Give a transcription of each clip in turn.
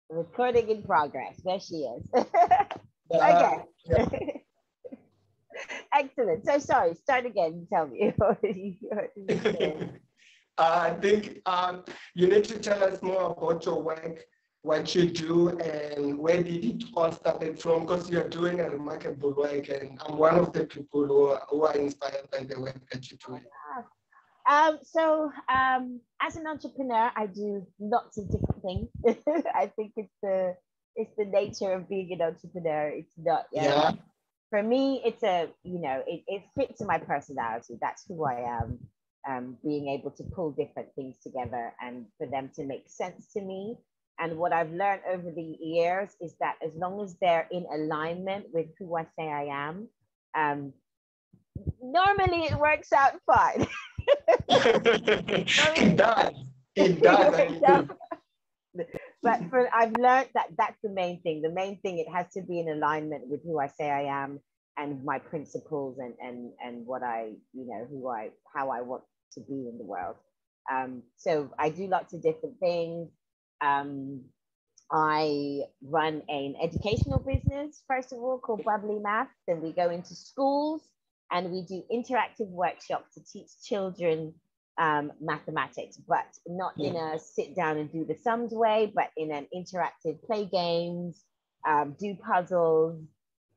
Recording in progress. There she is. Yeah. Okay. Excellent. So sorry, start again. Tell me. What you saying? I think you need to tell us more about your work, what you do, and where did it all started from? Because you're doing a remarkable work, and I'm one of the people who are inspired by the work that you're doing. As an entrepreneur, I do lots of different things. I think it's the nature of being an entrepreneur. It's not, Yeah. for me, it's it fits in my personality. That's who I am. Being able to pull different things together and for them to make sense to me. And what I've learned over the years is that as long as they're in alignment with who I say I am, normally it works out fine. It does. It It does. works out. But I've learned that that's the main thing. The main thing, it has to be in alignment with who I say I am and my principles and what I, how I want to be in the world. So I do lots of different things. I run an educational business, first of all, called Bubbly Math. Then we go into schools and we do interactive workshops to teach children mathematics, but not in a sit down and do the sums way, but in an interactive play games, do puzzles.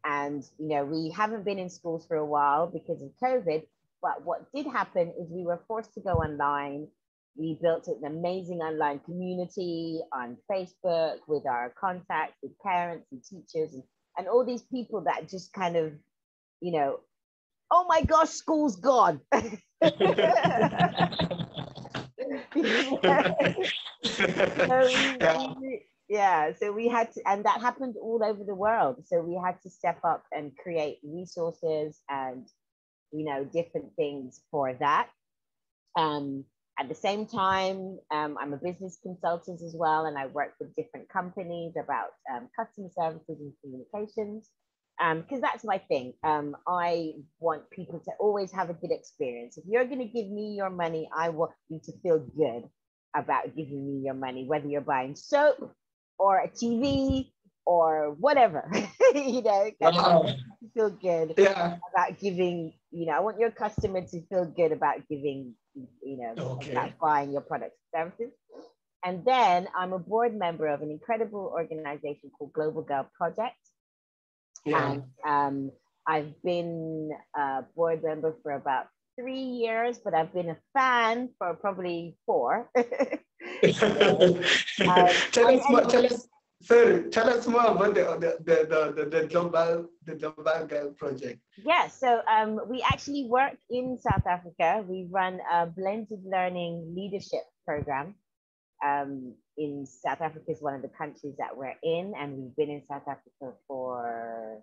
And, we haven't been in schools for a while because of COVID. But what did happen is we were forced to go online. We built an amazing online community on Facebook with our contacts, with parents and teachers and all these people that just kind of, oh my gosh, school's gone. So we had to, and that happened all over the world. So we had to step up and create resources and, different things for that. At the same time, I'm a business consultant as well, and I work with different companies about customer services and communications, because that's my thing. I want people to always have a good experience. If you're going to give me your money, I want you to feel good about giving me your money, whether you're buying soap or a TV or whatever, feel good about giving, I want your customer to feel good about giving, about buying your products and services. And then I'm a board member of an incredible organization called Global Girl Project. And I've been a board member for about 3 years, but I've been a fan for probably 4. Tell us more about the Global Girl Project. Yeah, so we actually work in South Africa. We run a blended learning leadership program. In South Africa is one of the countries that we're in, and we've been in South Africa for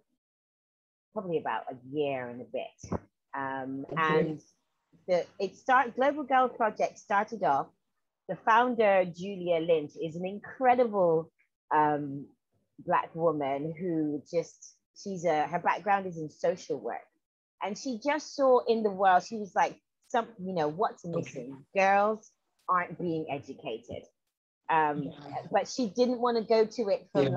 probably about a year and a bit. And Global Girl Project started off. The founder, Julia Lynch, is an incredible Black woman who her background is in social work, and she just saw in the world, she was like, what's missing? Girls aren't being educated. But she didn't want to go to it from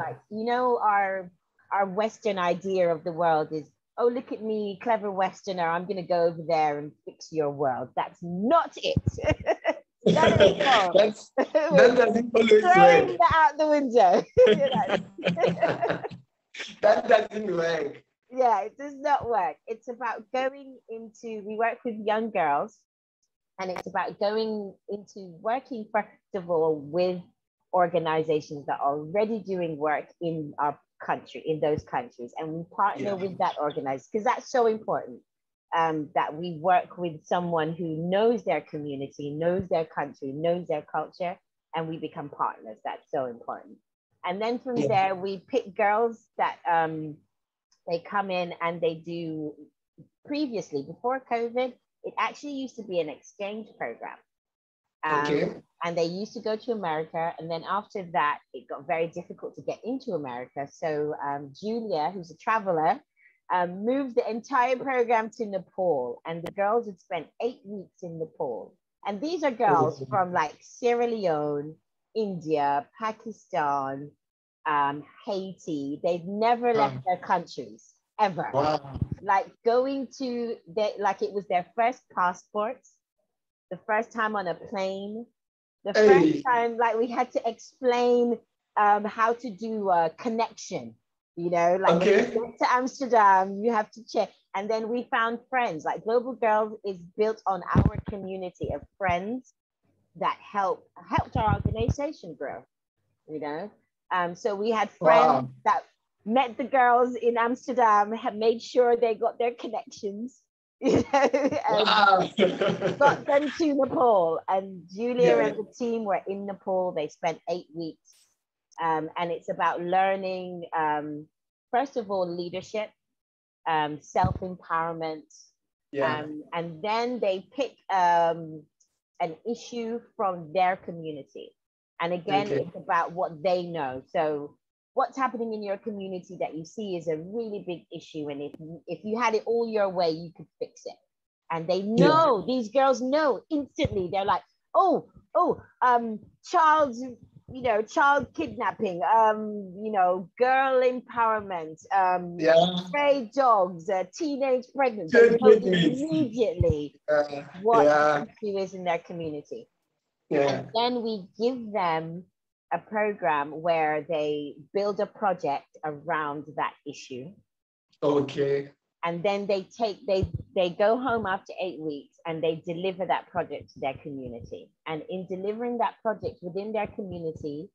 our Western idea of the world is, oh, look at me, clever Westerner, I'm going to go over there and fix your world. That's not it. That doesn't always throwing work. that out the window. That doesn't work. Yeah, it does not work. It's about we work with young girls, and it's about going into working, first of all, with organizations that are already doing work in our country, in those countries. And we partner with that organization, because that's so important, that we work with someone who knows their community, knows their country, knows their culture, and we become partners. That's so important. And then from there, we pick girls that they come in and they do, previously, before COVID, it actually used to be an exchange program. And they used to go to America. And then after that, it got very difficult to get into America. So Julia, who's a traveler, moved the entire program to Nepal. And the girls had spent 8 weeks in Nepal. And these are girls from like Sierra Leone, India, Pakistan, Haiti. They've never left their countries ever. Wow. Like going to like it was their first passports, the first time on a plane, the first time like we had to explain how to do a connection. You know, like when you get to Amsterdam, you have to check. And then we found friends. Like Global Girls is built on our community of friends that helped our organization grow. You know, so we had friends that met the girls in Amsterdam, have made sure they got their connections, you know, and got them to Nepal. And Julia and the team were in Nepal. They spent 8 weeks. And it's about learning, first of all, leadership, self-empowerment. And then they pick an issue from their community. And again, it's about what they know. So what's happening in your community that you see is a really big issue. And if you had it all your way, you could fix it. And they know, these girls know instantly. They're like, child kidnapping, girl empowerment, stray dogs, teenage pregnancy. They know immediately what the issue is in their community. And then we give them a program where they build a project around that issue. And then they go home after 8 weeks and they deliver that project to their community. And in delivering that project within their community,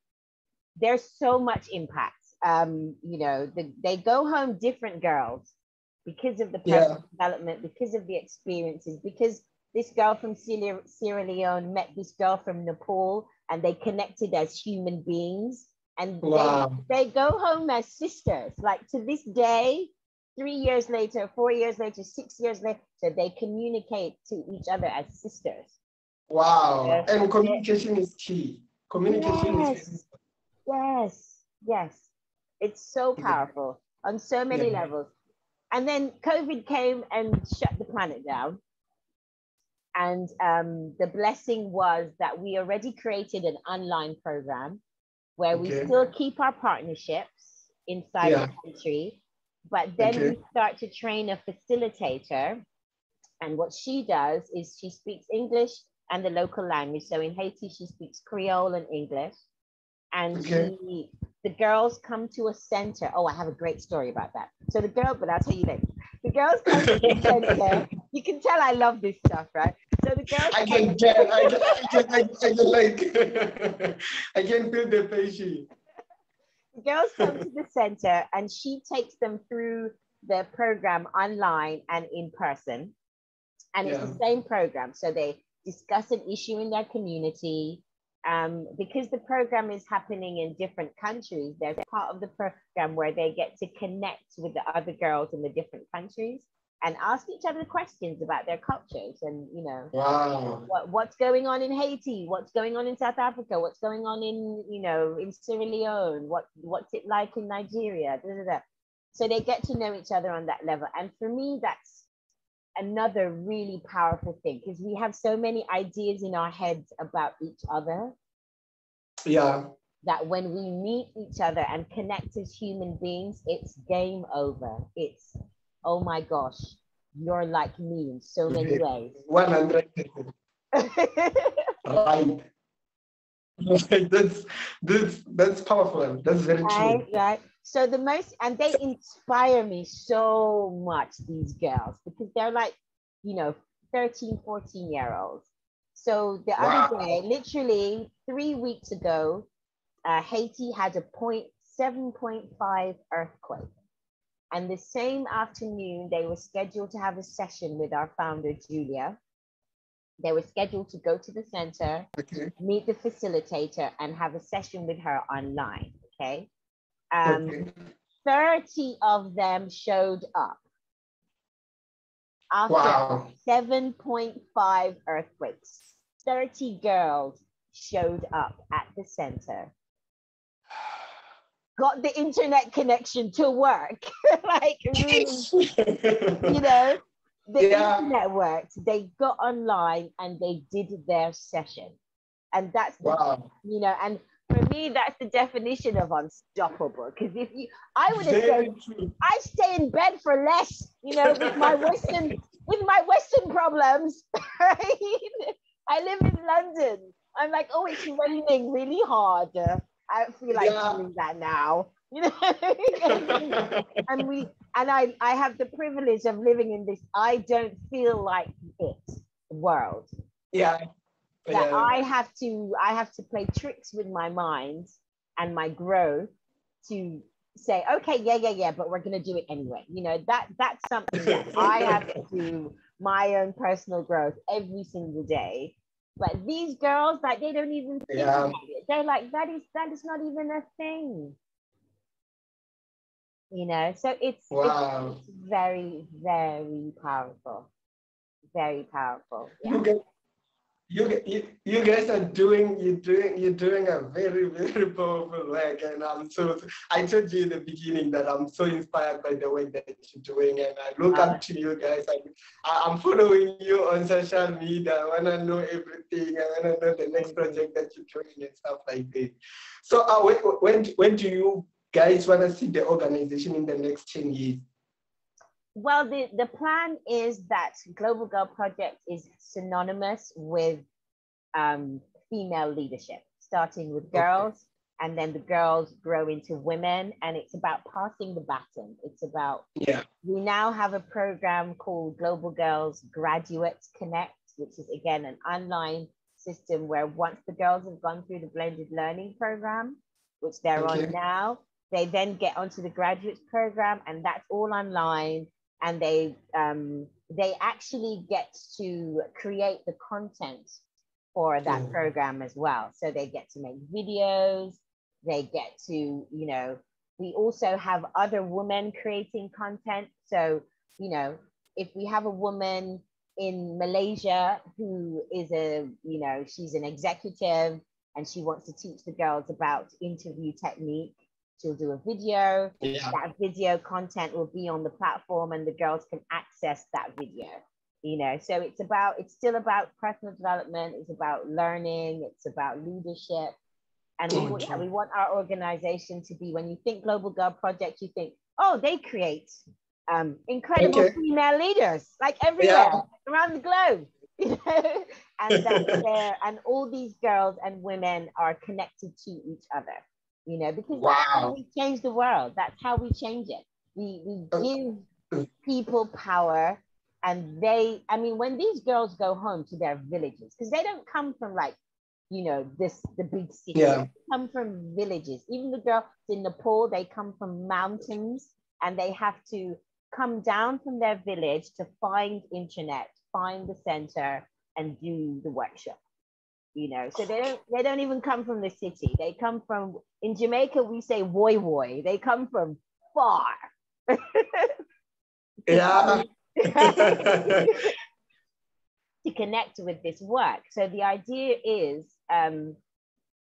there's so much impact. They go home different girls because of the personal development, because of the experiences, because this girl from Sierra Leone met this girl from Nepal and they connected as human beings. And they go home as sisters. Like to this day, 3 years later, 4 years later, 6 years later, they communicate to each other as sisters. Wow. And communication is key. Communication is Yes. It's so powerful on so many levels. And then COVID came and shut the planet down. And the blessing was that we already created an online program where we still keep our partnerships inside the country, but then we start to train a facilitator. And what she does is she speaks English and the local language. So in Haiti, she speaks Creole and English. And the girls come to a center. Oh, I have a great story about that. So but I'll tell you later. The girls come to the center. You can tell I love this stuff, right? So the girls. I can feel the passion. The girls come to the center and she takes them through the program online and in person. And it's the same program. So they discuss an issue in their community. Because the program is happening in different countries, there's a part of the program where they get to connect with the other girls in the different countries and ask each other questions about their cultures and, what's going on in Haiti, what's going on in South Africa, what's going on in Sierra Leone, what's it like in Nigeria, So they get to know each other on that level. And for me, that's another really powerful thing because we have so many ideas in our heads about each other. That when we meet each other and connect as human beings, it's game over. It's, oh my gosh, you're like me in so many ways. 100%. Right. That's powerful. That's very true. Right. So they inspire me so much, these girls, because they're like, 13, 14-year-olds. So the other day, literally 3 weeks ago, Haiti had a 7.5 earthquake. And the same afternoon, they were scheduled to have a session with our founder, Julia. They were scheduled to go to the center, meet the facilitator, and have a session with her online, 30 of them showed up after 7.5 earthquakes. 30 girls showed up at the center, got the internet connection to work, like really, the internet worked. They got online and they did their session. And that's the, Wow. you know, and for me, that's the definition of unstoppable. Because if you, I would have Very said, true. I stay in bed for less, you know, with my Western problems, right? I live in London. I'm like, oh, it's raining really hard. I feel like doing that now, you know. and I have the privilege of living in this I don't feel like it world. Yeah. That I have to play tricks with my mind and my growth to say, okay, yeah, but we're gonna do it anyway. You know, that's something that I have to do my own personal growth every single day. But these girls, like, they don't even think about it. They're like, that is not even a thing. You know, so it's very, very powerful. Very powerful. Yeah. You guys are doing a very, very powerful work, and I told you in the beginning that I'm so inspired by the work that you're doing, and I look up to you guys. I'm following you on social media. I want to know everything. I want to know the next project that you're doing and stuff like this. So when do you guys want to see the organization in the next 10 years? Well, the plan is that Global Girl Project is synonymous with female leadership, starting with girls, and then the girls grow into women, and it's about passing the baton. It's about, we now have a program called Global Girls Graduates Connect, which is, again, an online system where once the girls have gone through the blended learning program, which they're on now, they then get onto the graduates program, and that's all online. And they actually get to create the content for that program as well. So they get to make videos, they get to, you know, we also have other women creating content. So, you know, if we have a woman in Malaysia who is you know, she's an executive and she wants to teach the girls about interview technique, she'll do a video. That video content will be on the platform and the girls can access that video, you know. So it's still about personal development, it's about learning, it's about leadership. And we want our organization to be, when you think Global Girl Project, you think, oh, they create incredible female leaders, like everywhere around the globe, you know. And that's there, and all these girls and women are connected to each other. You know, because that's how we change the world. That's how we change it. We give people power, and when these girls go home to their villages, because they don't come from, like, you know, the big city. They come from villages. Even the girls in Nepal, they come from mountains, and they have to come down from their village to find internet, find the center, and do the workshop. You know, so they don't even come from the city. They come from, in Jamaica we say woy woy. They come from far. To connect with this work. So the idea is,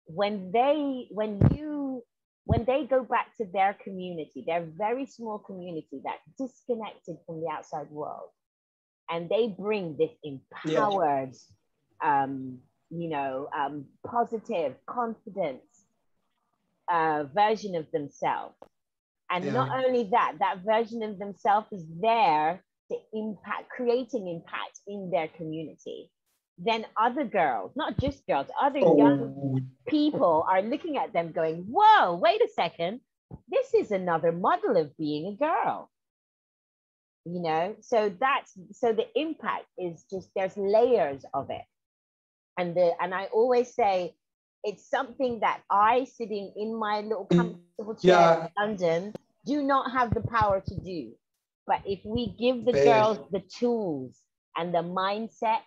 when they go back to their community, their very small community that's disconnected from the outside world, and they bring this empowered, you know, positive, confident version of themselves. And not only that, that version of themselves is there to creating impact in their community. Then other girls, not just girls, other young people are looking at them going, whoa, wait a second, this is another model of being a girl. You know, so the impact is just, there's layers of it. And I always say, it's something that I, sitting in my little comfortable chair in London, do not have the power to do. But if we give the girls the tools and the mindset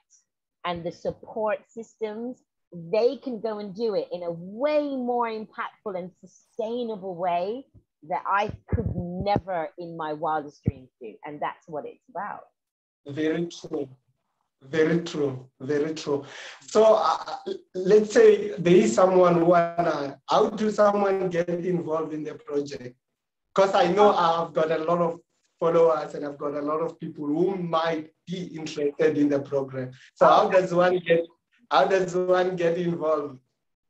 and the support systems, they can go and do it in a way more impactful and sustainable way that I could never in my wildest dreams do. And that's what it's about. Very true. Very true, very true. So let's say there is someone how do someone get involved in the project? Because I know I've got a lot of followers and I've got a lot of people who might be interested in the program. So how does one How does one get involved?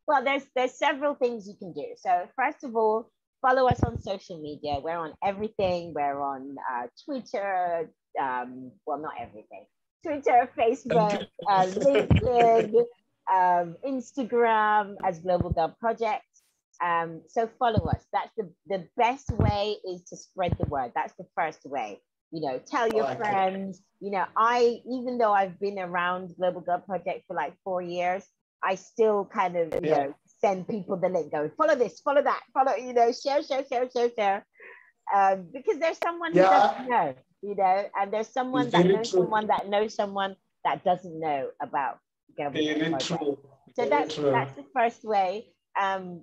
Well, there's several things you can do. So first of all, follow us on social media. We're on everything. We're on Twitter. Well, not everything. Twitter, Facebook, LinkedIn, Instagram as Global Girl Project. So follow us. That's the best way is to spread the word. That's the first way. You know, tell your friends. You know, even though I've been around Global Girl Project for like 4 years, I still kind of, you know, send people the link, go follow this, follow that, follow, you know, share. Because there's someone who doesn't know, you know, and there's someone that knows someone that knows someone that doesn't know about government project. So that's the first way.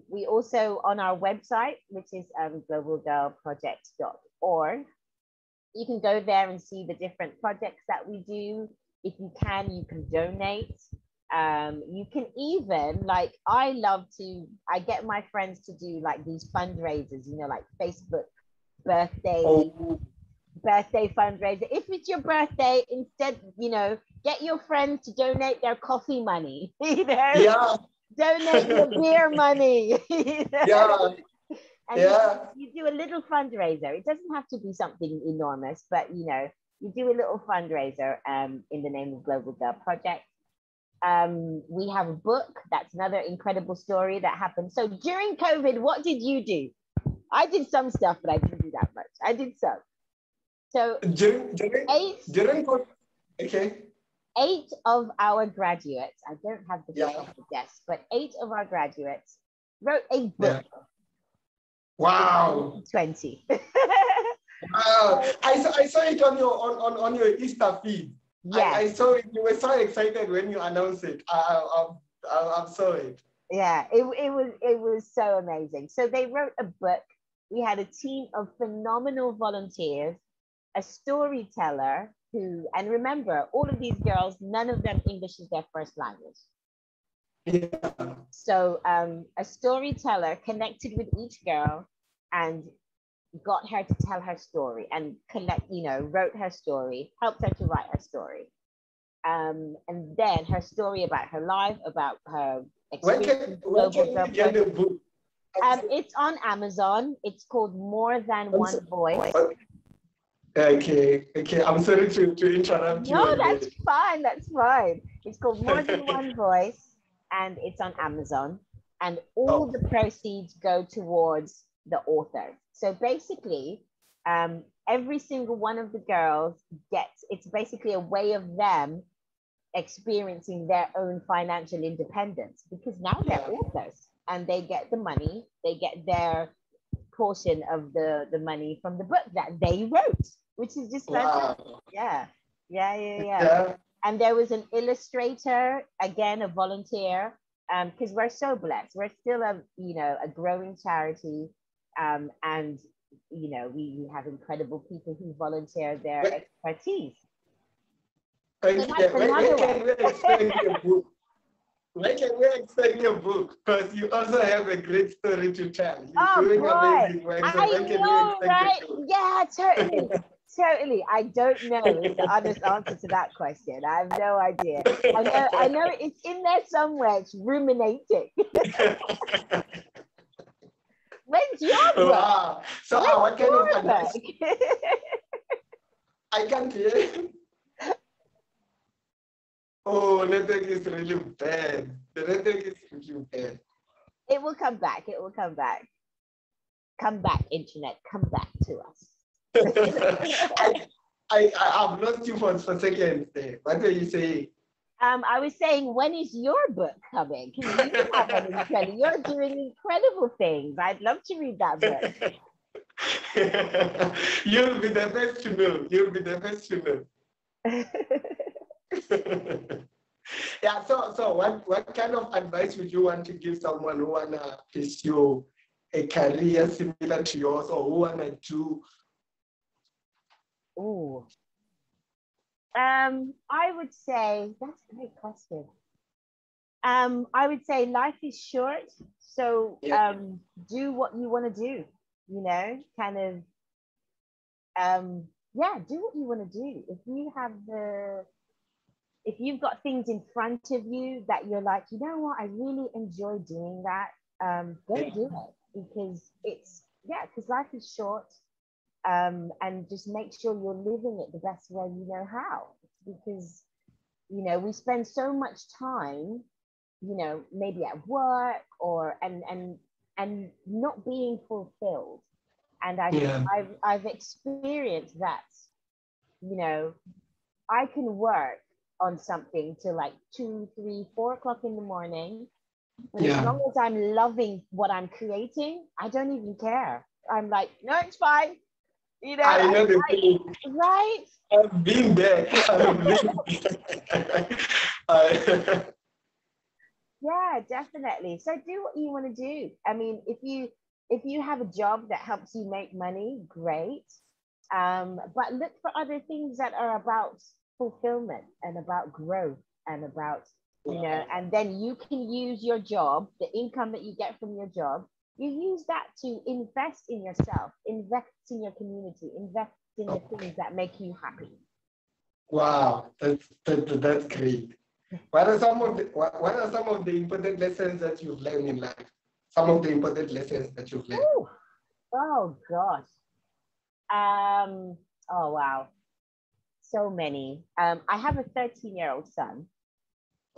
We also on our website, which is globalgirlproject.org, you can go there and see the different projects that we do. If you can donate. You can even, like, I get my friends to do like these fundraisers, you know, like Facebook birthday fundraiser. If it's your birthday, instead, you know, get your friends to donate their coffee money, you know, donate your beer money, you know? And you do a little fundraiser. It doesn't have to be something enormous, but, you know, you do a little fundraiser in the name of Global Girl Project. We have a book. That's another incredible story that happened. So during COVID, what did you do? I did some stuff, but I didn't do that much. I did some. So eight of our graduates, I don't have the book off the desk, but 8 of our graduates wrote a book. Wow. 20. Wow. I saw it on your Insta feed. Yeah, I saw it. You were so excited when you announced it. I saw it. Yeah, it was so amazing. So they wrote a book. We had a team of phenomenal volunteers, a storyteller and remember, all of these girls, none of them English is their first language. Yeah. So a storyteller connected with each girl and got her to tell her story and wrote her story, helped her to write her story. And then her story about her life, about her experience. When can we get the book? It's on Amazon. It's called More Than One Voice. Okay. I'm sorry to interrupt you. No, that's fine. That's fine. It's called More Than One Voice, and it's on Amazon. And all the proceeds go towards the author. So basically, every single one of the girls it's basically a way of them experiencing their own financial independence, because now they're authors and they get the money, they get their portion of the money from the book that they wrote, which is just fantastic. Wow. Yeah. And there was an illustrator, again, a volunteer, because we're so blessed. We're still a growing charity, and we have incredible people who volunteer their expertise. When can we expect your book? When can we expect your book? Because you also have a great story to tell. You're doing amazing work. So when can we expect your book? Yeah, totally. Totally. I don't know is the honest answer to that question. I have no idea. I know it's in there somewhere. It's ruminating. When's your book? Wow. So what kind of advice? I can't hear. Oh, network is really bad. The network is really bad. It will come back. It will come back. Come back, internet. Come back to us. I've lost you for seconds there. What were you saying? I was saying, when is your book coming? Because you're doing incredible things. I'd love to read that book. You'll be the best to know. You'll be the best to know. Yeah, so what kind of advice would you want to give someone who wanna pursue a career similar to yours, or who wanna do? Oh, I would say that's a great question. I would say life is short, so do what you want to do. Kind of, do what you want to do. If you have if you've got things in front of you that you're like, you know what, I really enjoy doing that, go do it, because because life is short, and just make sure you're living it the best way you know how, because we spend so much time, maybe at work or and not being fulfilled. And I've experienced that, I can work on something till like 2, 3, 4 o'clock in the morning. And as long as I'm loving what I'm creating, I don't even care. I'm like, no, it's fine. I know the feeling. Right? I've been there. Yeah, definitely. So do what you want to do. I mean, if you have a job that helps you make money, great. But look for other things that are about fulfillment and about growth and about, and then you can use your job, the income that you get from your job, you use that to invest in yourself, invest in your community, invest in the things that make you happy. Wow, that's great. What are some of the important lessons that you've learned in life? Some of the important lessons that you've learned. Ooh. Oh gosh. Oh wow. So many. I have a 13-year-old son.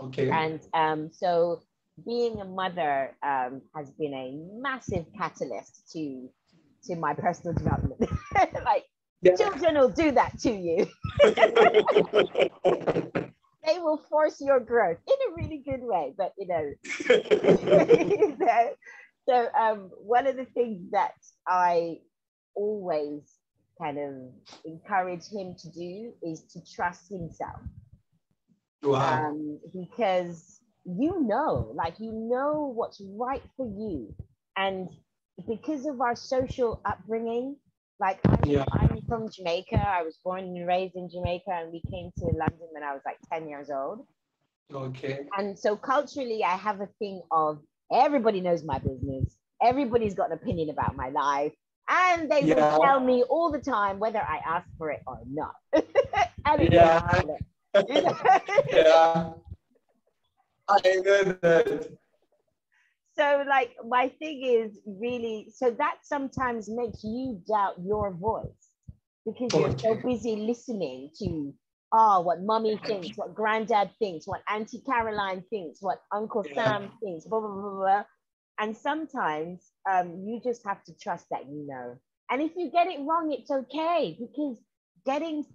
Okay. And so being a mother has been a massive catalyst to my personal development. Like, children will do that to you. They will force your growth in a really good way, but So one of the things that I always kind of encourage him to do is to trust himself. Wow. Because what's right for you. And because of our social upbringing, like I'm from Jamaica. I was born and raised in Jamaica, and we came to London when I was like 10 years old. Okay. And so culturally, I have a thing of everybody knows my business. Everybody's got an opinion about my life. And they will tell me all the time whether I ask for it or not. And yeah, I know that. So like my thing is really, so that sometimes makes you doubt your voice because you're so busy listening to what mommy thinks, what granddad thinks, what Auntie Caroline thinks, what Uncle Sam thinks, blah, blah, blah, blah. And sometimes you just have to trust that And if you get it wrong, it's okay, because getting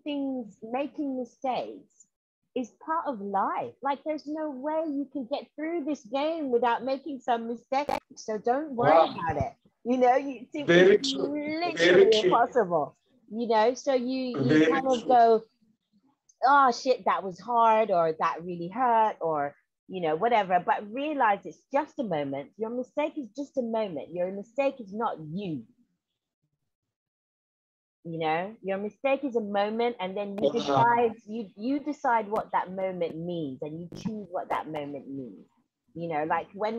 things, making mistakes is part of life. Like, there's no way you can get through this game without making some mistakes. So don't worry about it. You think it's literally impossible. So you kind of go, oh shit, that was hard, or that really hurt, or whatever. But realize it's just a moment. Your mistake is just a moment. Your mistake is not you. Your mistake is a moment, and then you decide you decide what that moment means, and you choose what that moment means. Like when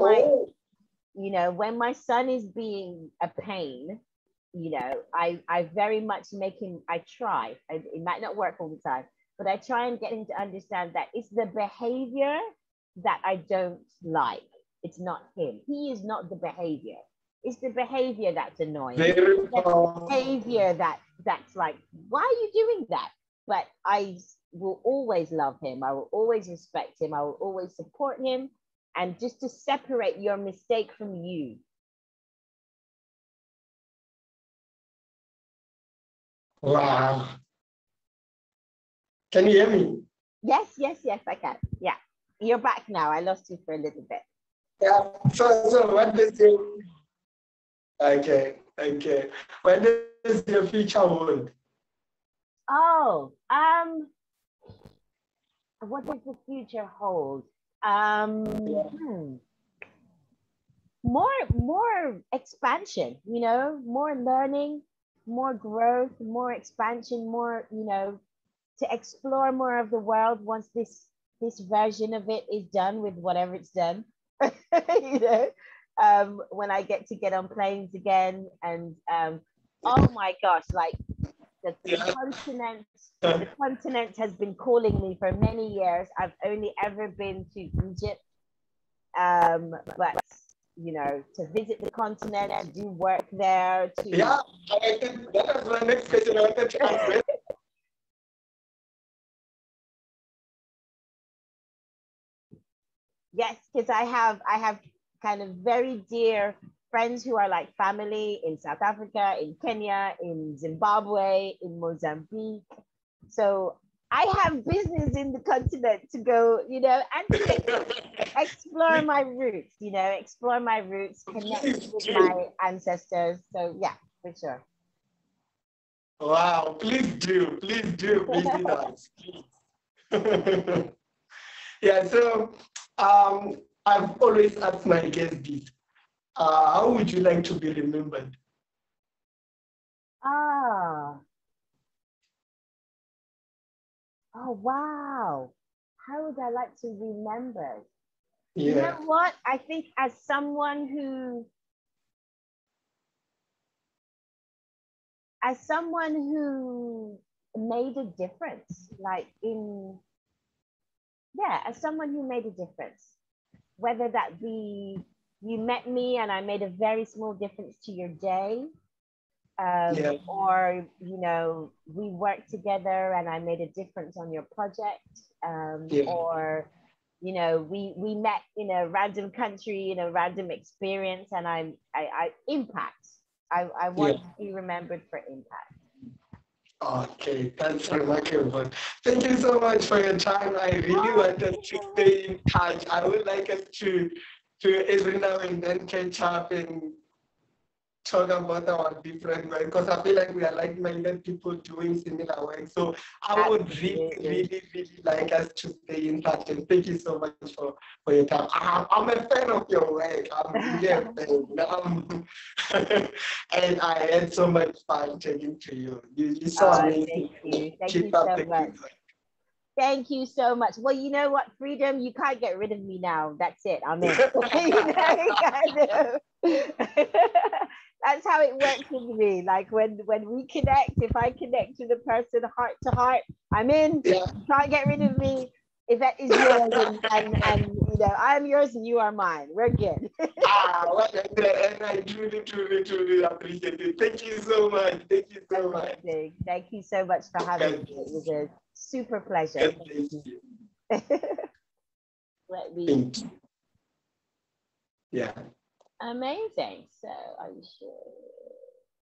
my son is being a pain, I very much make him, I try, it might not work all the time, but I try and get him to understand that it's the behavior that I don't like. It's not him. He is not the behavior. It's the behavior that's annoying. It's the behavior that's like, why are you doing that? But I will always love him. I will always respect him. I will always support him. And just to separate your mistake from you. Wow. Can you hear me? Yes, I can. Yeah. You're back now. I lost you for a little bit. Yeah. So what does your what does your future hold? Oh, what does the future hold? More expansion, more learning, more growth, more expansion, more, to explore more of the world once this version of it is done with whatever it's done. When I get on planes again, and oh my gosh, like Yeah. The continent has been calling me for many years. I've only ever been to Egypt, but you know, to visit the continent, to do work there, to Yeah, that was my next question. I wanted to ask. yes, because I have kind of very dear friends who are like family in South Africa, in Kenya, in Zimbabwe, in Mozambique. So I have business in the continent to go, you know, and to explore my roots, you know, explore my roots, connect with my ancestors. So yeah, for sure. Wow, please do visit us. Please. Yeah, so I've always asked my guests this. How would you like to be remembered? Ah, oh wow. How would I like to remember? You know Yeah, what? I think as someone who made a difference, like in yeah, as someone who made a difference, whether that be you met me and I made a very small difference to your day, yeah, or you know we worked together and I made a difference on your project, yeah, or you know we met in a random country in a random experience and I impact. I yeah. want to be remembered for impact. Okay, that's remarkable. Thank you so much for your time. I really Oh, want us to stay in touch. I would like us to every now and then catch up and talk about our different work because I feel like we are like-minded people doing similar work. So I would absolutely. really like us to stay in touch. And thank you so much for your time. I'm a fan of your work. I'm really a fan. And I had so much fun talking to you. You're so amazing. Thank you. Thank you Keep up so the much. good work. Thank you so much. Well, you know what, Freedom, you can't get rid of me now. That's it. I'm in. You know, kind of. That's how it works with me. Like when we connect, if I connect with a person heart to heart, I'm in. Yeah. You can't get rid of me. If that is yours and you know, I'm yours and you are mine. We're good. What and I truly appreciate it. Thank you so much. Thank you so much. Amazing. Thank you so much for having God me. It was bless a super pleasure. God bless you. Let me. Thank you. Yeah. Amazing. So, are you sure?